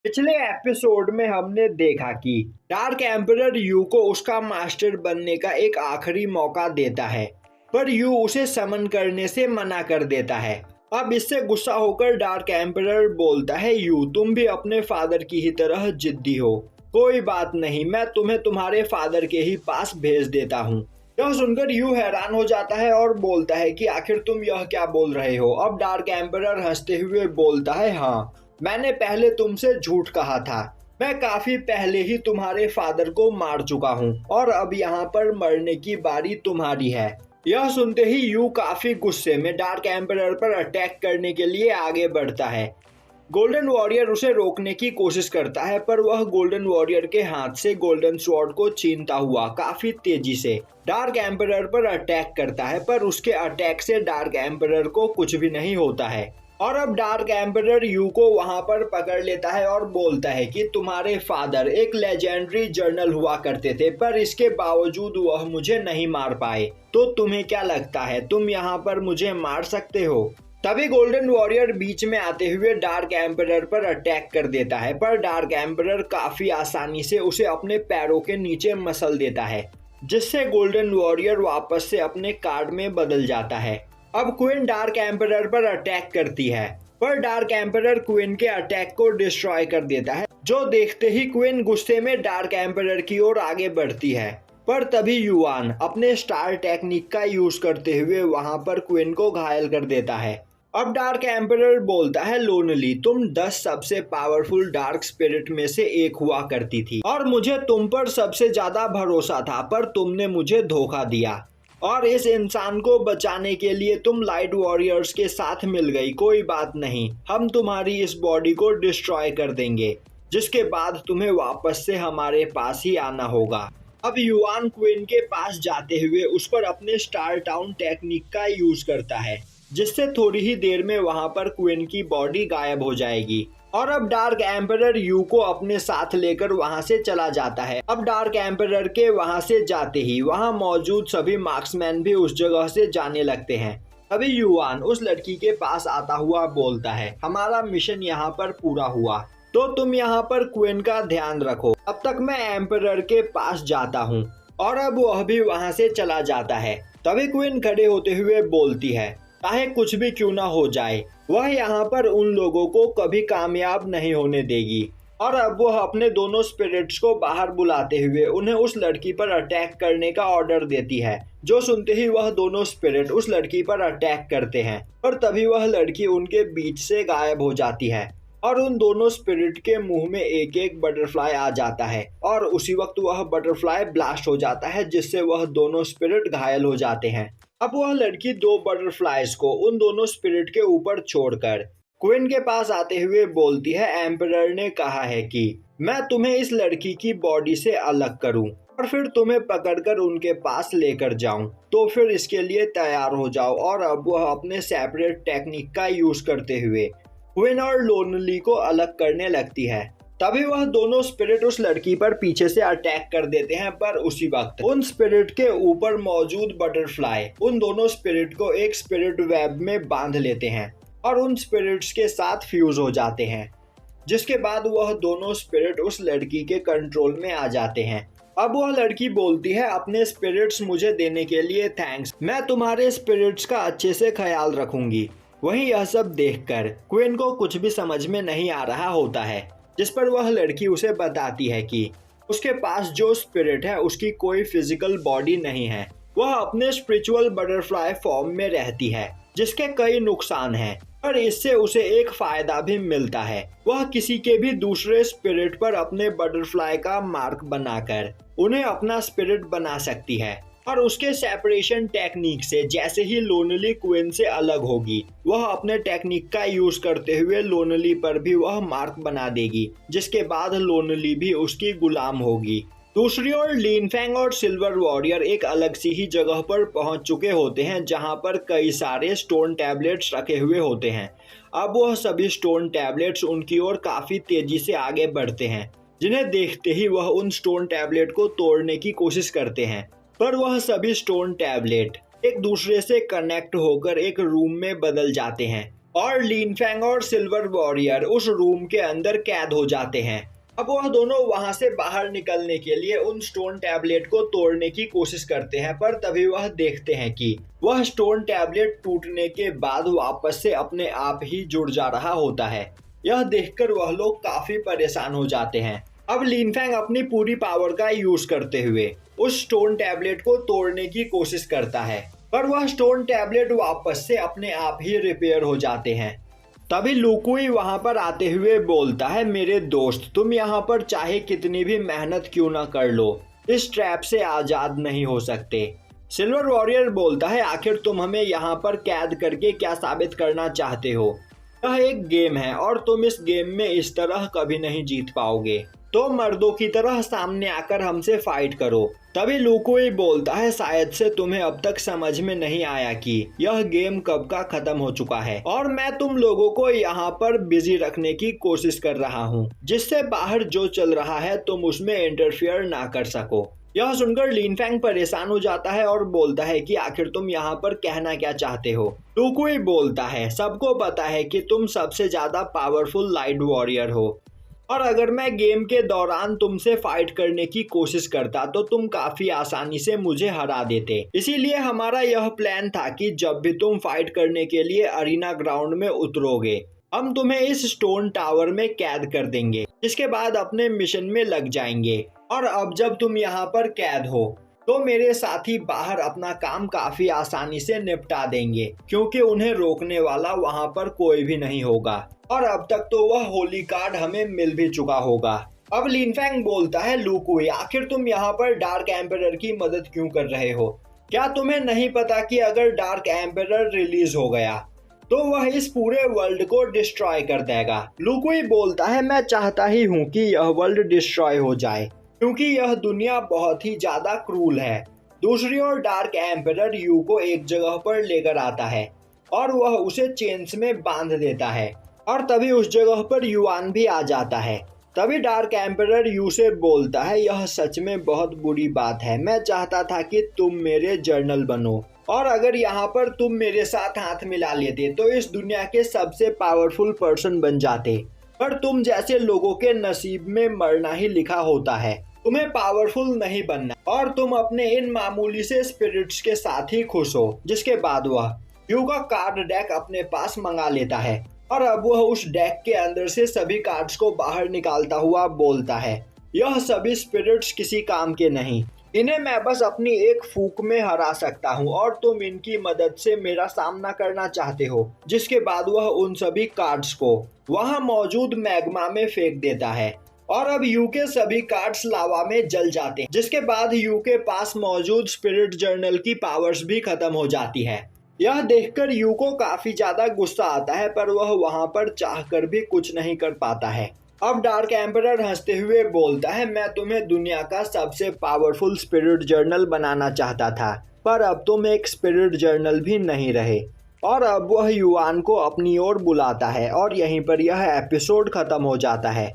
पिछले एपिसोड में हमने देखा कि डार्क एम्परर यू को उसका मास्टर बनने का एक आखिरी मौका देता है, पर यू उसे समन करने से मना कर देता है। अब इससे गुस्सा होकर डार्क एम्परर बोलता है, यू तुम भी अपने फादर की ही तरह जिद्दी हो। कोई बात नहीं, मैं तुम्हें तुम्हारे फादर के ही पास भेज देता हूँ। यह सुनकर यू हैरान हो जाता है और बोलता है कि आखिर तुम यह क्या बोल रहे हो। अब डार्क एम्परर हंसते हुए बोलता है, हाँ, मैंने पहले तुमसे झूठ कहा था। मैं काफी पहले ही तुम्हारे फादर को मार चुका हूँ और अब यहाँ पर मरने की बारी तुम्हारी है। यह सुनते ही यू काफी गुस्से में डार्क एम्परर पर अटैक करने के लिए आगे बढ़ता है। गोल्डन वॉरियर उसे रोकने की कोशिश करता है, पर वह गोल्डन वॉरियर के हाथ से गोल्डन स्वॉर्ड को छीनता हुआ काफी तेजी से डार्क एम्परर पर अटैक करता है, पर उसके अटैक से डार्क एम्परर को कुछ भी नहीं होता है। और अब डार्क एम्परर यू को वहां पर पकड़ लेता है और बोलता है कि तुम्हारे फादर एक लेजेंडरी जर्नल हुआ करते थे, पर इसके बावजूद वह मुझे नहीं मार पाए। तो तुम्हें क्या लगता है तुम यहाँ पर मुझे मार सकते हो? तभी गोल्डन वॉरियर बीच में आते हुए डार्क एम्परर पर अटैक कर देता है, पर डार्क एम्परर काफी आसानी से उसे अपने पैरों के नीचे मसल देता है, जिससे गोल्डन वॉरियर वापस से अपने कार्ड में बदल जाता है। अब क्वीन डार्क एम्परर पर अटैक करती है, पर डार्क एम्परर क्वीन के अटैक को डिस्ट्रॉय कर देता है, जो देखते ही क्वीन गुस्से में डार्क एम्परर की ओर आगे बढ़ती है। पर तभी युआन अपने स्टार टेक्निक का यूज करते हुए वहां पर क्वीन को घायल कर देता है। अब डार्क एम्परर बोलता है, लोनली तुम 10 सबसे पावरफुल डार्क स्पिरिट में से एक हुआ करती थी और मुझे तुम पर सबसे ज्यादा भरोसा था, पर तुमने मुझे धोखा दिया और इस इंसान को बचाने के लिए तुम लाइट वॉरियर्स के साथ मिल गई। कोई बात नहीं, हम तुम्हारी इस बॉडी को डिस्ट्रॉय कर देंगे, जिसके बाद तुम्हें वापस से हमारे पास ही आना होगा। अब युआन क्वीन के पास जाते हुए उस पर अपने स्टार टाउन टेक्निक का यूज करता है, जिससे थोड़ी ही देर में वहां पर क्वीन की बॉडी गायब हो जाएगी। और अब डार्क एम्परर यू को अपने साथ लेकर वहां से चला जाता है। अब डार्क एम्परर के वहां से जाते ही वहां मौजूद सभी मार्क्समैन भी उस जगह से जाने लगते हैं। अभी युआन उस लड़की के पास आता हुआ बोलता है, हमारा मिशन यहाँ पर पूरा हुआ, तो तुम यहाँ पर क्वीन का ध्यान रखो, अब तक मैं एम्परर के पास जाता हूँ। और अब वह भी वहां से चला जाता है। तभी क्वीन खड़े होते हुए बोलती है, चाहे कुछ भी क्यों ना हो जाए, वह यहाँ पर उन लोगों को कभी कामयाब नहीं होने देगी। और अब वह अपने दोनों स्पिरिट्स को बाहर बुलाते हुए उन्हें उस लड़की पर अटैक करने का ऑर्डर देती है, जो सुनते ही वह दोनों स्पिरिट उस लड़की पर अटैक करते हैं। और तभी वह लड़की उनके बीच से गायब हो जाती है और उन दोनों स्पिरिट के मुंह में एक एक बटरफ्लाई आ जाता है और उसी वक्त वह बटरफ्लाई ब्लास्ट हो जाता है, जिससे वह दोनों स्पिरिट घायल हो जाते हैं। अब वह लड़की 2 बटरफ्लाइज को उन दोनों स्पिरिट के ऊपर छोड़कर क्वीन के पास आते हुए बोलती है, एम्परर ने कहा है कि मैं तुम्हें इस लड़की की बॉडी से अलग करूं और फिर तुम्हें पकड़कर उनके पास लेकर जाऊं, तो फिर इसके लिए तैयार हो जाओ। और अब वह अपने सेपरेट टेक्निक का यूज करते हुए क्वीन और लोनली को अलग करने लगती है। तभी वह दोनों स्पिरिट उस लड़की पर पीछे से अटैक कर देते हैं, पर उसी वक्त उन स्पिरिट के ऊपर मौजूद बटरफ्लाई उन दोनों स्पिरिट को एक स्पिरिट वेब में बांध लेते हैं और उन स्पिरिट्स के साथ फ्यूज हो जाते हैं, जिसके बाद वह दोनों स्पिरिट उस लड़की के कंट्रोल में आ जाते हैं। अब वह लड़की बोलती है, अपने स्पिरिट्स मुझे देने के लिए थैंक्स, मैं तुम्हारे स्पिरिट्स का अच्छे से ख्याल रखूंगी। वहीं यह सब देखकर क्वीन को कुछ भी समझ में नहीं आ रहा होता है, जिस पर वह लड़की उसे बताती है कि उसके पास जो स्पिरिट है उसकी कोई फिजिकल बॉडी नहीं है, वह अपने स्पिरिचुअल बटरफ्लाई फॉर्म में रहती है, जिसके कई नुकसान हैं, पर इससे उसे एक फायदा भी मिलता है। वह किसी के भी दूसरे स्पिरिट पर अपने बटरफ्लाई का मार्क बनाकर उन्हें अपना स्पिरिट बना सकती है और उसके सेपरेशन टेक्निक से जैसे ही लोनली क्वीन से अलग होगी, वह अपने टेक्निक का यूज करते हुए लोनली पर भी वह मार्क बना देगी, जिसके बाद लोनली भी उसकी गुलाम होगी। दूसरी ओर लिनफेंग और सिल्वर वॉरियर एक अलग सी ही जगह पर पहुंच चुके होते हैं, जहां पर कई सारे स्टोन टैबलेट्स रखे हुए होते हैं। अब वह सभी स्टोन टैबलेट्स उनकी ओर काफी तेजी से आगे बढ़ते हैं, जिन्हें देखते ही वह उन स्टोन टैबलेट को तोड़ने की कोशिश करते हैं, पर वह सभी स्टोन टैबलेट एक दूसरे से कनेक्ट होकर एक रूम में बदल जाते हैं, और लिन फैंग और सिल्वर वॉरियर उस रूम के अंदर कैद हो जाते हैं। अब वह दोनों वहां से बाहर निकलने के लिए उन स्टोन टैबलेट को तोड़ने की कोशिश करते हैं, पर तभी वह देखते हैं कि वह स्टोन टैबलेट टूटने के बाद वापस से अपने आप ही जुड़ जा रहा होता है। यह देखकर वह लोग काफी परेशान हो जाते हैं। अब लिन फैंग अपनी पूरी पावर का यूज करते हुए उस स्टोन टैबलेट को तोड़ने की कोशिश करता है, पर वह स्टोन टैबलेट वापस से अपने आप ही रिपेयर हो जाते हैं। तभी लुकुई वहां पर आते हुए बोलता है, मेरे दोस्त, तुम यहाँ पर चाहे कितनी भी मेहनत क्यों ना कर लो, इस ट्रैप से आजाद नहीं हो सकते। सिल्वर वॉरियर बोलता है, आखिर तुम हमें यहाँ पर कैद करके क्या साबित करना चाहते हो? यह एक गेम है और तुम इस गेम में इस तरह कभी नहीं जीत पाओगे, तो मर्दों की तरह सामने आकर हमसे फाइट करो। तभी लुकुई बोलता है, शायद से तुम्हें अब तक समझ में नहीं आया कि यह गेम कब का खत्म हो चुका है और मैं तुम लोगों को यहाँ पर बिजी रखने की कोशिश कर रहा हूँ, जिससे बाहर जो चल रहा है तुम उसमें इंटरफियर ना कर सको। यह सुनकर लिन फैंग परेशान हो जाता है और बोलता है कि आखिर तुम यहाँ पर कहना क्या चाहते हो? लुकुई बोलता है, सबको पता है कि तुम सबसे ज्यादा पावरफुल लाइट वॉरियर हो और अगर मैं गेम के दौरान तुमसे फाइट करने की कोशिश करता तो तुम काफी आसानी से मुझे हरा देते। इसीलिए हमारा यह प्लान था कि जब भी तुम फाइट करने के लिए अरीना ग्राउंड में उतरोगे, हम तुम्हें इस स्टोन टावर में कैद कर देंगे, जिसके बाद अपने मिशन में लग जाएंगे। और अब जब तुम यहाँ पर कैद हो तो मेरे साथी बाहर अपना काम काफी आसानी से निपटा देंगे, क्योंकि उन्हें रोकने वाला वहाँ पर कोई भी नहीं होगा और अब तक तो वह होली कार्ड हमें मिल भी चुका होगा। अब लिन फैंग बोलता है, लुकुई, आखिर तुम यहाँ पर डार्क एम्परर की मदद क्यों कर रहे हो? क्या तुम्हें नहीं पता कि अगर डार्क एम्परर रिलीज हो गया तो वह इस पूरे वर्ल्ड को डिस्ट्रॉय कर देगा? लुकुई बोलता है, मैं चाहता ही हूँ कि यह वर्ल्ड डिस्ट्रॉय हो जाए, क्योंकि यह दुनिया बहुत ही ज्यादा क्रूल है। दूसरी ओर डार्क एम्परर यू को एक जगह पर लेकर आता है और वह उसे चेन्स में बांध देता है और तभी उस जगह पर युआन भी आ जाता है। तभी डार्क एम्परर यू से बोलता है, यह सच में बहुत बुरी बात है, मैं चाहता था कि तुम मेरे जर्नल बनो और अगर यहाँ पर तुम मेरे साथ हाथ मिला लेते तो इस दुनिया के सबसे पावरफुल पर्सन बन जाते, पर तुम जैसे लोगों के नसीब में मरना ही लिखा होता है, तुम्हें पावरफुल नहीं बनना और तुम अपने इन मामूली से स्पिरिट्स के साथ ही खुश हो। जिसके बाद वह यू का कार्ड डेक अपने पास मंगा लेता है और अब वह उस डेक के अंदर से सभी कार्ड्स को बाहर निकालता हुआ बोलता है, यह सभी स्पिरिट्स किसी काम के नहीं, इन्हें मैं बस अपनी एक फूंक में हरा सकता हूँ और तुम इनकी मदद से मेरा सामना करना चाहते हो। जिसके बाद वह उन सभी कार्ड्स को वहाँ मौजूद मैग्मा में फेंक देता है और अब यू के सभी कार्ड्स लावा में जल जाते हैं, जिसके बाद यू के पास मौजूद स्पिरिट जर्नल की पावर्स भी खत्म हो जाती है। यह देखकर यू को काफी ज्यादा गुस्सा आता है, पर वह वहां पर चाहकर भी कुछ नहीं कर पाता है। अब डार्क एम्परर हंसते हुए बोलता है, मैं तुम्हें दुनिया का सबसे पावरफुल स्पिरिट जर्नल बनाना चाहता था, पर अब तुम एक स्पिरिट जर्नल भी नहीं रहे। और अब वह युआन को अपनी ओर बुलाता है और यहीं पर यह एपिसोड खत्म हो जाता है।